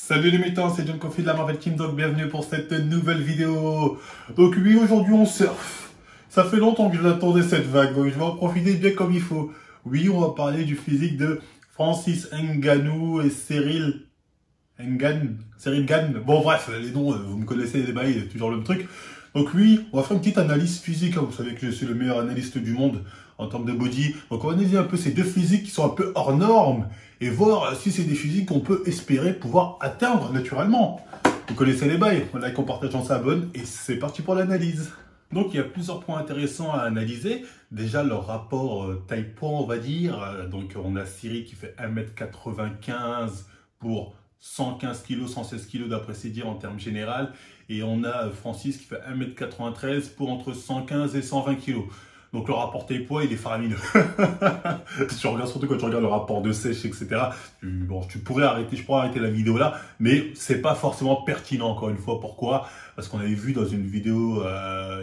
Salut les mutants, c'est John Coffey de la Marvel Kingdom, bienvenue pour cette nouvelle vidéo. Donc oui, aujourd'hui on surfe. Ça fait longtemps que je l'attendais cette vague, donc je vais en profiter bien comme il faut. Oui, on va parler du physique de Francis Ngannou et Cyril Gann. Bon bref, les noms, vous me connaissez les bails, toujours le même truc. Donc oui, on va faire une petite analyse physique, hein. Vous savez que je suis le meilleur analyste du monde en termes de body. Donc on va analyser un peu ces deux physiques qui sont un peu hors normes et voir si c'est des physiques qu'on peut espérer pouvoir atteindre naturellement. Vous connaissez les bails, on like, on partage, on s'abonne et c'est parti pour l'analyse. Donc il y a plusieurs points intéressants à analyser. Déjà leur rapport taille-poids, on va dire. Donc on a Cyril qui fait 1m95 pour 115 kg, 116 kg d'après ses dires en termes généraux. Et on a Francis qui fait 1m93 pour entre 115 et 120 kg. Donc le rapport taille-poids, il est faramineux. Si tu regardes, surtout quand tu regardes le rapport de sèche, etc. Je pourrais arrêter la vidéo là, mais c'est pas forcément pertinent encore une fois. Pourquoi? Parce qu'on avait vu dans une vidéo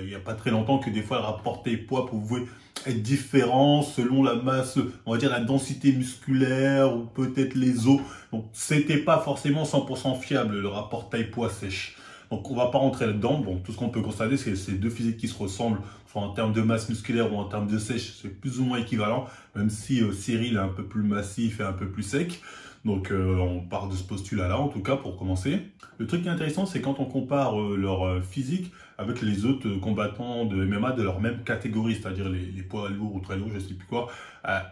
il y a pas très longtemps que des fois le rapport taille-poids pouvait être différent selon la masse, on va dire la densité musculaire ou peut-être les os. Donc c'était pas forcément 100% fiable le rapport taille-poids sèche. Donc on va pas rentrer là-dedans. Bon, tout ce qu'on peut constater, c'est ces deux physiques qui se ressemblent, soit en termes de masse musculaire ou en termes de sèche, c'est plus ou moins équivalent, même si Cyril est un peu plus massif et un peu plus sec. Donc on part de ce postulat-là, en tout cas, pour commencer. Le truc qui est intéressant, c'est quand on compare leur physique avec les autres combattants de MMA de leur même catégorie, c'est-à-dire les poids lourds ou très lourds, je sais plus quoi.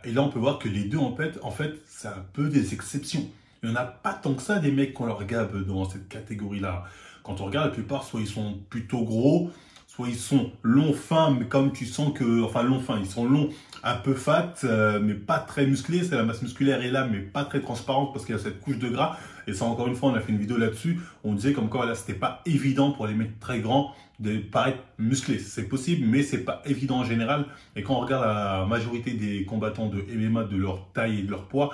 Et là, on peut voir que les deux, en fait, c'est un peu des exceptions. Il n'y en a pas tant que ça des mecs qu'on leur gabe dans cette catégorie-là. Quand on regarde, la plupart, soit ils sont plutôt gros, soit ils sont longs, fins, mais comme tu sens que... Enfin, longs, fins, ils sont longs, un peu fat, mais pas très musclés. C'est la masse musculaire est là, mais pas très transparente parce qu'il y a cette couche de gras. Et ça, encore une fois, on a fait une vidéo là-dessus. On disait comme quoi, là, c'était pas évident pour les mecs très grands de paraître musclés. C'est possible, mais c'est pas évident en général. Et quand on regarde la majorité des combattants de MMA, de leur taille et de leur poids,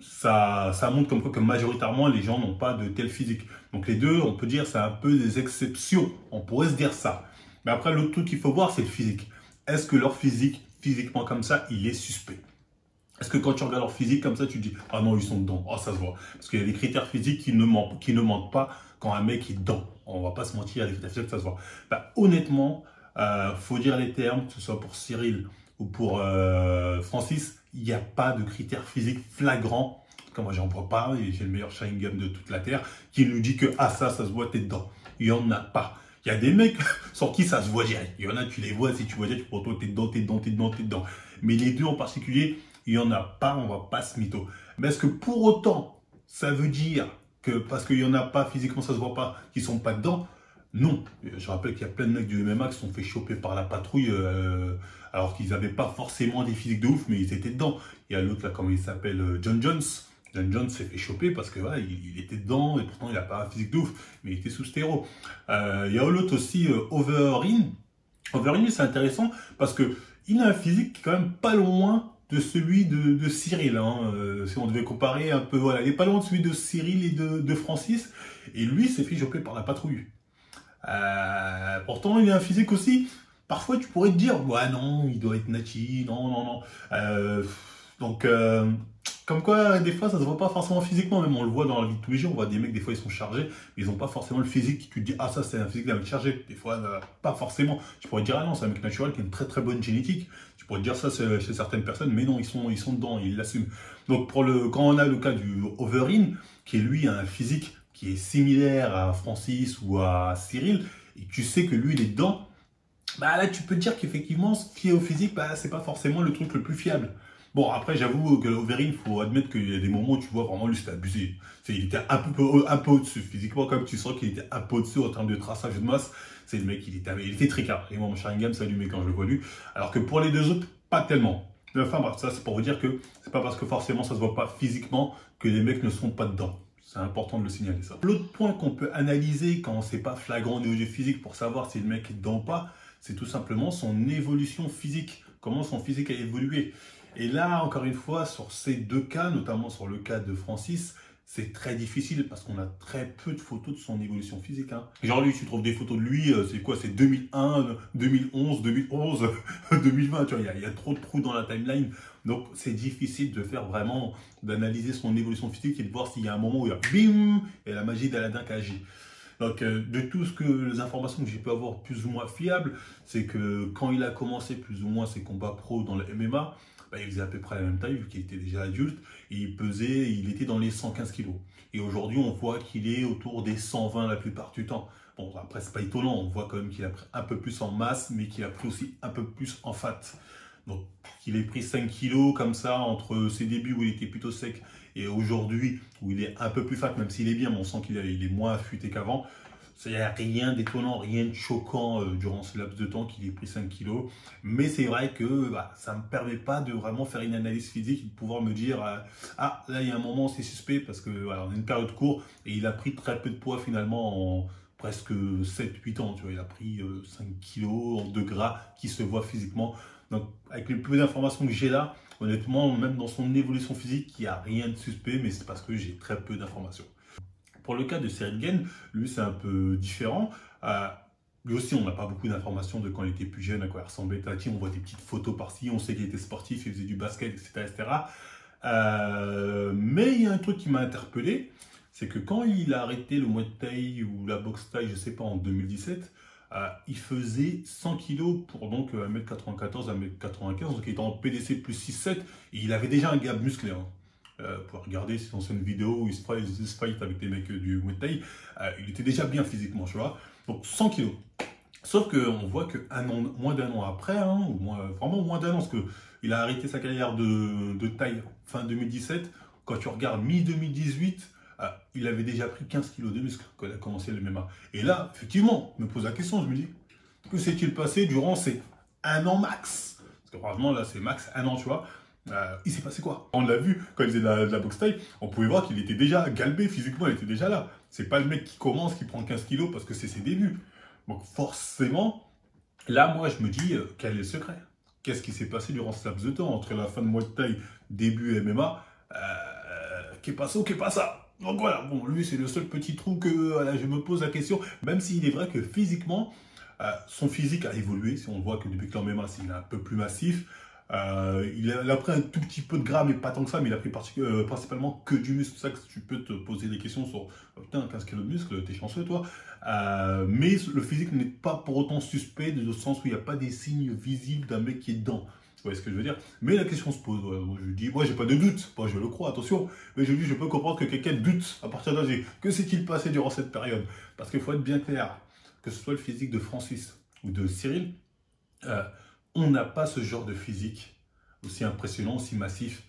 ça montre comme quoi que majoritairement, les gens n'ont pas de tel physique. Donc les deux, on peut dire, c'est un peu des exceptions. On pourrait se dire ça. Mais après, l'autre truc qu'il faut voir, c'est le physique. Est-ce que leur physique, physiquement comme ça, il est suspect? Est-ce que quand tu regardes leur physique comme ça, tu te dis « Ah non, ils sont dedans. Oh, ça se voit. » Parce qu'il y a des critères physiques qui ne mentent pas quand un mec est dedans. On va pas se mentir, il y a des critères physiques, ça se voit. Bah, honnêtement, faut dire les termes, que ce soit pour Cyril ou pour Francis, il n'y a pas de critères physiques flagrants. Comme moi, j'en vois pas, et j'ai le meilleur Sharingan de toute la Terre, qui nous dit que « Ah, ça se voit, t'es dedans. » Il n'y en a pas. Il y a des mecs sur qui ça se voit direct. Il y en a, tu les vois, si tu vois direct, pour toi, t'es dedans, t'es dedans, t'es dedans, t'es dedans. Mais les deux en particulier, il n'y en a pas, on va pas se mytho. Mais est-ce que pour autant, ça veut dire que parce qu'il n'y en a pas, physiquement ça se voit pas, qu'ils sont pas dedans? Non. Je rappelle qu'il y a plein de mecs du MMA qui se sont fait choper par la patrouille alors qu'ils n'avaient pas forcément des physiques de ouf, mais ils étaient dedans. Il y a l'autre là, comment il s'appelle, John Jones. John Jones s'est fait choper parce que voilà, il était dedans et pourtant il n'a pas un physique de ouf, mais il était sous stéro. Il y a l'autre aussi, Overeem. Overeem, c'est intéressant parce que il a un physique qui est quand même pas loin de celui de Cyril. Hein. Si on devait comparer un peu, voilà, il est pas loin de celui de Cyril et de Francis. Et lui s'est fait choper par la patrouille. Pourtant, il a un physique aussi. Parfois, tu pourrais te dire, ouais, non, il doit être nati, non, non, non. Donc, comme quoi, des fois, ça se voit pas forcément physiquement. Même on le voit dans la vie de tous les jours. On voit des mecs, des fois, ils sont chargés, mais ils n'ont pas forcément le physique. Tu te dis, ah, ça, c'est un physique d'un mec chargé. Des fois, pas forcément. Tu pourrais te dire, ah non, c'est un mec naturel qui a une très très bonne génétique. Tu pourrais te dire ça chez certaines personnes, mais non, ils sont dedans, ils l'assument. Donc, quand on a le cas du Overeem, qui est lui un physique qui est similaire à Francis ou à Cyril, et tu sais que lui, il est dedans, bah là, tu peux te dire qu'effectivement, se fier au physique, bah, c'est pas forcément le truc le plus fiable. Bon, après, j'avoue que Overeem, il faut admettre qu'il y a des moments où tu vois vraiment, lui, c'était abusé. Il était un peu au-dessus. Physiquement, comme tu sens qu'il était un peu au-dessus en termes de traçage de masse. C'est le mec, il était tricard. Et moi, mon Sharingan s'allumait quand je le vois lui. Alors que pour les deux autres, pas tellement. Enfin, bref, ça, c'est pour vous dire que c'est pas parce que forcément ça se voit pas physiquement que les mecs ne sont pas dedans. C'est important de le signaler, ça. L'autre point qu'on peut analyser quand c'est pas flagrant au niveau du physique pour savoir si le mec est dedans ou pas, c'est tout simplement son évolution physique. Comment son physique a évolué. Et là, encore une fois, sur ces deux cas, notamment sur le cas de Francis, c'est très difficile parce qu'on a très peu de photos de son évolution physique. Hein. Genre lui, tu trouves des photos de lui, c'est quoi? C'est 2001, 2011, 2011, 2020, tu vois, il y a trop de trous dans la timeline. Donc c'est difficile de faire vraiment, d'analyser son évolution physique et de voir s'il y a un moment où il y a bim, et la magie d'Aladin qui agit. Donc, de tout ce que les informations que j'ai pu avoir plus ou moins fiables, c'est que quand il a commencé plus ou moins ses combats pro dans le MMA, bah, il faisait à peu près la même taille vu qu'il était déjà adulte et il était dans les 115 kilos. Et aujourd'hui, on voit qu'il est autour des 120 la plupart du temps. Bon, après, c'est pas étonnant, on voit quand même qu'il a pris un peu plus en masse, mais qu'il a pris aussi un peu plus en fat. Donc, qu'il ait pris 5 kilos comme ça entre ses débuts où il était plutôt sec et aujourd'hui où il est un peu plus fat, même s'il est bien, mais on sent qu'il est moins affûté qu'avant. Il n'y a rien d'étonnant, rien de choquant durant ce laps de temps qu'il ait pris 5 kilos. Mais c'est vrai que bah, ça ne me permet pas de vraiment faire une analyse physique et de pouvoir me dire ah, là, il y a un moment, c'est suspect parce que voilà, on a une période courte et il a pris très peu de poids finalement en presque 7-8 ans. Tu vois, il a pris 5 kilos de gras qui se voit physiquement. Donc, avec les peu d'informations que j'ai là, honnêtement, même dans son évolution physique, il n'y a rien de suspect, mais c'est parce que j'ai très peu d'informations. Pour le cas de Cyril Gane, lui, c'est un peu différent. Lui aussi, on n'a pas beaucoup d'informations de quand il était plus jeune, à quoi il ressemblait. On voit des petites photos par-ci, on sait qu'il était sportif, il faisait du basket, etc. Mais il y a un truc qui m'a interpellé, c'est que quand il a arrêté le Muay Thai ou la boxe Thai, je ne sais pas, en 2017, il faisait 100 kg pour donc 1m94, 1m95, donc il était en PDC plus 6-7, et il avait déjà un gap musclé. Hein. Pour regarder ses anciennes vidéos où il se fight avec des mecs du Muay Thai, il était déjà bien physiquement, tu vois. Donc 100 kilos. Sauf qu'on voit que moins d'un an après, hein, ou vraiment moins d'un an, parce qu'il a arrêté sa carrière de Thaï fin 2017. Quand tu regardes mi-2018, il avait déjà pris 15 kilos de muscle quand il a commencé le MMA. Et là, effectivement, je me pose la question, je me dis, que s'est-il passé durant ces 1 an max? Parce que franchement, là, c'est max 1 an, tu vois. Il s'est passé quoi? On l'a vu quand il faisait de la boxe taille, on pouvait voir qu'il était déjà galbé physiquement, il était déjà là. C'est pas le mec qui commence, qui prend 15 kilos parce que c'est ses débuts. Donc forcément, là moi je me dis, quel est le secret? Qu'est-ce qui s'est passé durant ce laps de temps entre la fin de Muay Thai, début MMA? Qu'est pas ça, qu'est pas ça? Donc voilà, bon, lui c'est le seul petit trou que voilà, je me pose la question, même s'il est vrai que physiquement, son physique a évolué. Si on voit que depuis que l'MMA, il est un peu plus massif. Il a pris un tout petit peu de gras, mais pas tant que ça, mais il a pris principalement que du muscle. C'est ça que tu peux te poser des questions sur putain, 15 kg de muscle, t'es chanceux toi. Mais le physique n'est pas pour autant suspect, dans le sens où il n'y a pas des signes visibles d'un mec qui est dedans. Vous voyez ce que je veux dire? Mais la question se pose. Je dis, moi j'ai pas de doute, moi je le crois, attention. Mais je dis, je peux comprendre que quelqu'un doute à partir d'un G. Que s'est-il passé durant cette période? Parce qu'il faut être bien clair, que ce soit le physique de Francis ou de Cyril, on n'a pas ce genre de physique aussi impressionnant, aussi massif,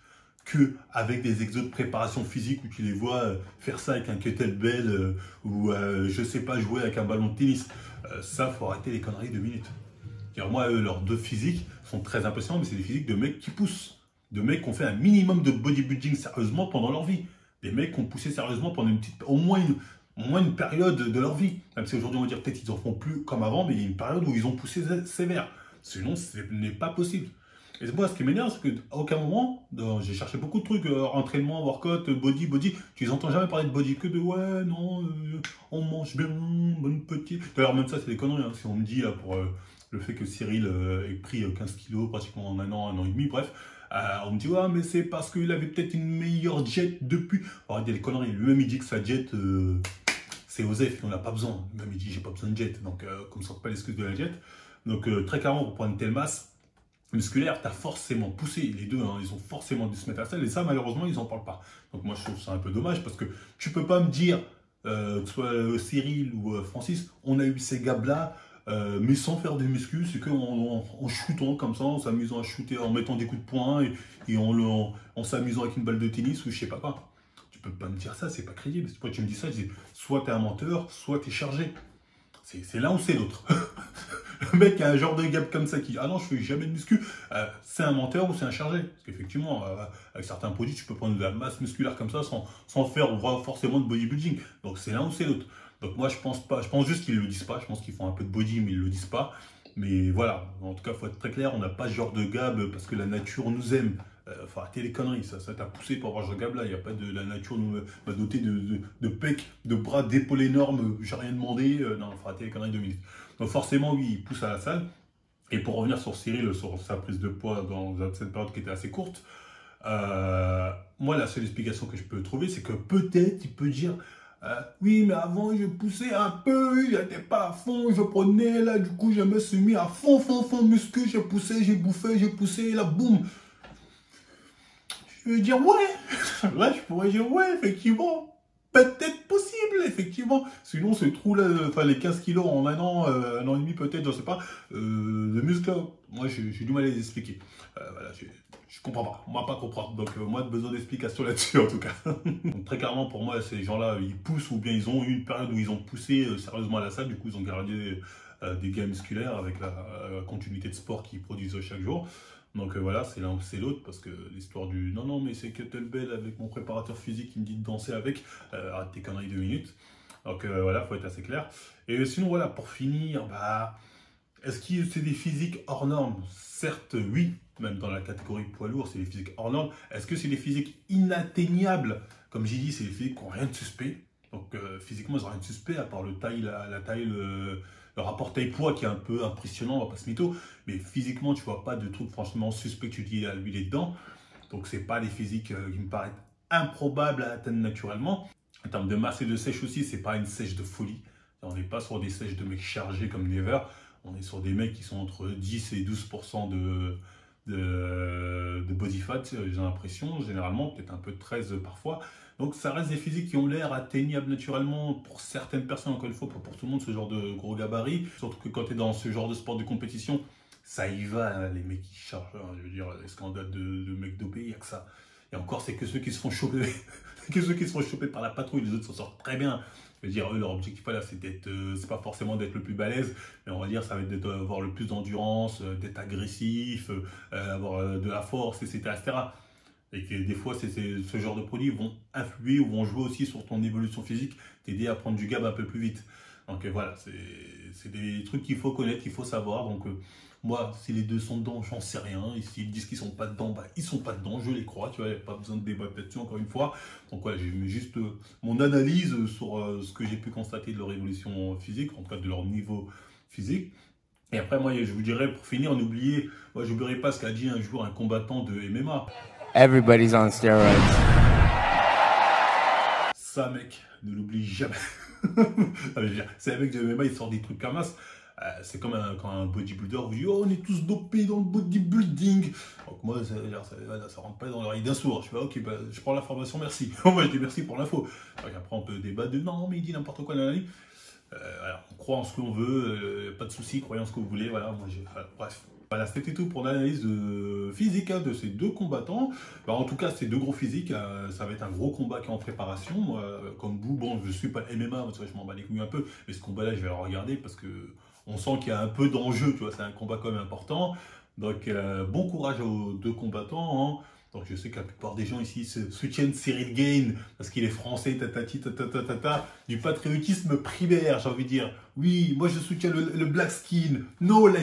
qu'avec des exos de préparation physique où tu les vois faire ça avec un kettlebell ou je sais pas, jouer avec un ballon de tennis. Ça, faut arrêter les conneries 2 minutes. Alors moi, leurs deux physiques sont très impressionnants, mais c'est des physiques de mecs qui poussent. De mecs qui ont fait un minimum de bodybuilding sérieusement pendant leur vie. Des mecs qui ont poussé sérieusement pendant au moins une période de leur vie. Même si aujourd'hui on va dire peut-être qu'ils en font plus comme avant, mais il y a une période où ils ont poussé sévère. Sinon, ce n'est pas possible. Et c'est moi, ce qui m'énerve, c'est qu'à aucun moment, j'ai cherché beaucoup de trucs, entraînement, workout, body, tu les entends jamais parler de body, que de ouais, non, on mange bien, bonne petite. D'ailleurs, même ça, c'est des conneries. Hein, si on me dit, pour le fait que Cyril ait pris 15 kilos pratiquement en un an et demi, bref, on me dit, ouais, mais c'est parce qu'il avait peut-être une meilleure jet depuis. Alors, il y a des conneries. Lui-même, il dit que sa jet, c'est Osef, on n'a pas besoin. Même, il dit, j'ai pas besoin de jet. Donc, comme ça, pas l'excuse de la jet. Donc, très clairement, pour prendre une telle masse musculaire, tu as forcément poussé. Les deux, hein, ils ont forcément dû se mettre à ça. Et ça, malheureusement, ils n'en parlent pas. Donc, moi, je trouve ça un peu dommage parce que tu peux pas me dire, que ce soit Cyril ou Francis, on a eu ces gabs-là, mais sans faire des muscles. C'est qu'en shootant comme ça, en s'amusant à shooter, en mettant des coups de poing et en s'amusant avec une balle de tennis ou je sais pas quoi. Tu peux pas me dire ça, c'est pas crédible. Pourquoi tu me dis ça? Je dis, soit tu es un menteur, soit tu es chargé. C'est l'un ou c'est l'autre. Le mec a un genre de gap comme ça qui ah non, je fais jamais de muscu, c'est un menteur ou c'est un chargé. Parce qu'effectivement, avec certains produits, tu peux prendre de la masse musculaire comme ça sans faire forcément de bodybuilding. Donc c'est l'un ou c'est l'autre. Donc moi, je pense pas. Je pense juste qu'ils le disent pas. Je pense qu'ils font un peu de body, mais ils le disent pas. Mais voilà, en tout cas, il faut être très clair, on n'a pas ce genre de gab parce que la nature nous aime Enfin, arrêtez les conneries, ça t'a poussé pour avoir ce gab-là. Il n'y a pas de la nature m'a doté de pecs, de bras, d'épaules énormes, j'ai rien demandé. Non, faut arrêter les conneries 2 minutes. Donc forcément, oui, il pousse à la salle. Et pour revenir sur Cyril, sur sa prise de poids dans cette période qui était assez courte, moi, la seule explication que je peux trouver, c'est que peut-être il peut dire oui, mais avant, je poussais un peu, j'étais pas à fond, je prenais, là, du coup, je me suis mis à fond, muscu, j'ai poussé, j'ai bouffé, j'ai poussé, là, boum. Je veux dire, ouais, là, je pourrais dire, ouais, effectivement, peut-être possible, effectivement. Sinon, ce trou-là, enfin, les 15 kilos en un an et demi, peut-être, je sais pas, de muscle, moi, j'ai du mal à les expliquer. Voilà, je comprends pas, moi pas comprendre, donc moi besoin d'explications là-dessus en tout cas. Donc, très clairement pour moi ces gens-là ils poussent ou bien ils ont eu une période où ils ont poussé sérieusement à la salle, du coup ils ont gardé des gains musculaires avec la continuité de sport qu'ils produisent chaque jour. Donc voilà, c'est l'un ou c'est l'autre parce que l'histoire du non mais c'est kettlebell avec mon préparateur physique qui me dit de danser avec, arrête tes conneries 2 minutes. Donc voilà, faut être assez clair. Et sinon voilà, pour finir, est-ce que c'est des physiques hors normes? Certes, oui, même dans la catégorie poids lourd, c'est des physiques hors normes. Est-ce que c'est des physiques inatteignables? Comme j'ai dit, c'est des physiques qui n'ont rien de suspect. Donc physiquement, ils n'ont rien de suspect, à part la taille, le rapport taille-poids qui est un peu impressionnant, on va pas se mytho. Mais physiquement, tu vois pas de truc franchement suspect que tu dis à lui, il est dedans. Donc c'est pas des physiques qui me paraissent improbables à atteindre naturellement. En termes de masse et de sèche aussi, c'est pas une sèche de folie. On n'est pas sur des sèches de mecs chargés comme Never. On est sur des mecs qui sont entre 10 et 12% de body fat, j'ai l'impression, généralement, peut-être un peu de 13 parfois. Donc ça reste des physiques qui ont l'air atteignables naturellement pour certaines personnes, encore une fois, pas pour tout le monde, ce genre de gros gabarit. Surtout que quand tu es dans ce genre de sport de compétition, ça y va, hein, les mecs qui chargent. Hein, je veux dire, les scandales de mecs dopés, il n'y a que ça. Et encore, c'est que ceux qui se font choper, que ceux qui se font choper par la patrouille, les autres s'en sortent très bien. Je veux dire, eux, leur objectif là, c'est d'être, c'est pas forcément d'être le plus balèze, mais on va dire, ça va être d'avoir le plus d'endurance, d'être agressif, avoir de la force, etc., Et que des fois, ce genre de produits vont influer ou vont jouer aussi sur ton évolution physique, t'aider à prendre du gab un peu plus vite. Donc voilà, c'est des trucs qu'il faut connaître, qu'il faut savoir. Donc moi, si les deux sont dedans, j'en sais rien. Et s'ils disent qu'ils sont pas dedans, ils sont pas dedans, je les crois. Tu vois, il n'y a pas besoin de débattre là-dessus encore une fois. Donc voilà, j'ai mis juste mon analyse sur ce que j'ai pu constater de leur évolution physique, en tout cas de leur niveau physique. Et après, moi, je vous dirais, pour finir, j'oublierai pas ce qu'a dit un jour un combattant de MMA. Everybody's on steroids. Ça, mec, ne l'oublie jamais. C'est un mec de MMA, il sort des trucs comme ça. C'est comme quand un bodybuilder vous dit oh, on est tous dopés dans le bodybuilding. Donc moi, ça rentre pas dans l'oreille d'un sourd. Je fais ok, je prends l'information, merci. Moi, je dis merci pour l'info. Après, on peut débattre de non, mais il dit n'importe quoi. Voilà, on croit en ce qu'on veut, pas de souci, croyez en ce que vous voulez. Voilà, bref. Voilà, c'était tout pour l'analyse physique de ces deux combattants. En tout cas, ces deux gros physiques, ça va être un gros combat qui est en préparation. Moi, comme vous, bon, je ne suis pas MMA, parce que je m'en bats les couilles un peu, mais ce combat-là, je vais le regarder parce que on sent qu'il y a un peu d'enjeu, tu vois, c'est un combat quand même important. Donc, bon courage aux deux combattants. Hein. Donc, je sais que la plupart des gens ici soutiennent Cyril Gane parce qu'il est français, du patriotisme primaire, j'ai envie de dire. Oui, moi je soutiens le black skin. No, là,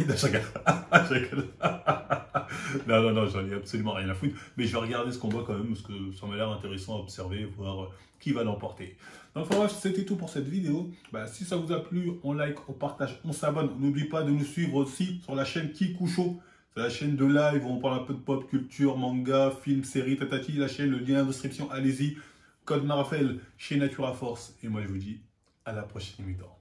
non, j'en ai absolument rien à foutre. Mais je vais regarder ce combat quand même parce que ça m'a l'air intéressant à observer, voir qui va l'emporter. Donc voilà, c'était tout pour cette vidéo. Si ça vous a plu, on like, on partage, on s'abonne. N'oubliez pas de nous suivre aussi sur la chaîne Kikusho. C'est la chaîne de live où on parle un peu de pop culture, manga, films, séries, tatati. La chaîne, le lien en description, allez-y. Code Marvel chez Natura Force. Et moi je vous dis à la prochaine mi-temps.